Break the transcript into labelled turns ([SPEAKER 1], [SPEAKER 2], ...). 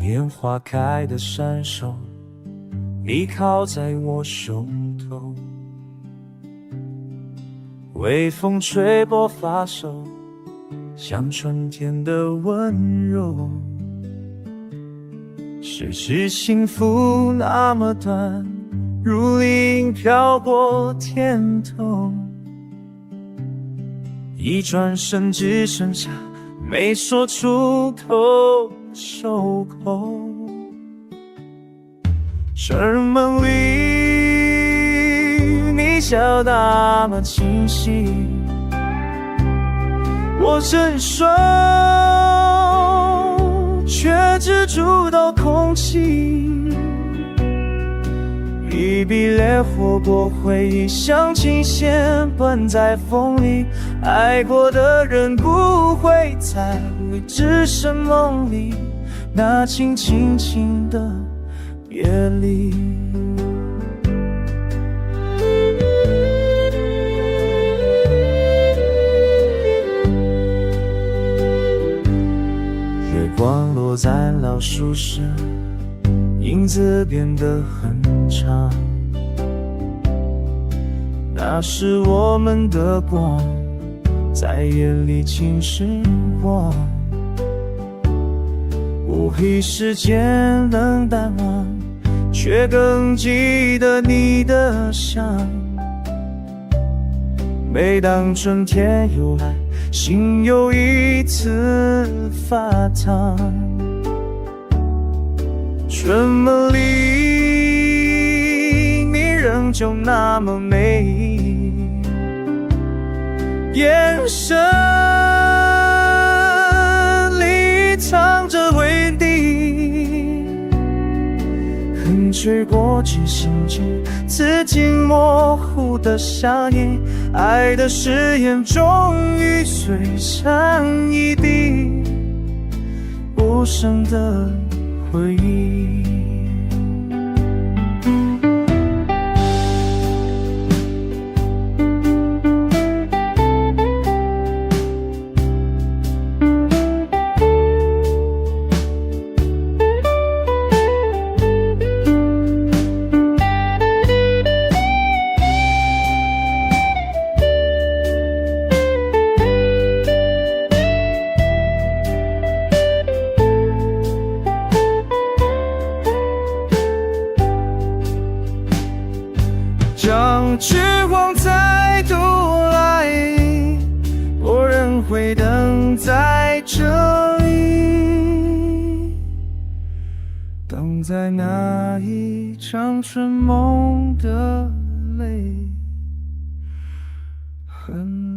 [SPEAKER 1] 年花开的闪手，你靠在我胸头，微风吹过发梢，像春天的温柔。谁知幸福那么短，如云飘过天头，一转身只剩下没说出口的收口。城门里你笑那么清晰，我伸手却只触到空气。一笔烈火过回忆，像琴弦断在风里。爱过的人不会再会，只剩梦里那轻轻轻的别离。月光落在老树上，影子变得很长，那是我们的光，在夜里侵蚀我。无意时间能淡忘，却更记得你的香。每当春天又来，心又一次发烫。春梦里你仍旧那么美丽，眼神里藏着回忆，风吹过只心知刺进模糊的想念，爱的誓言终于碎成一地无声的回忆。当绝望再度来，我仍会等在这里，等在那一场春梦的泪痕。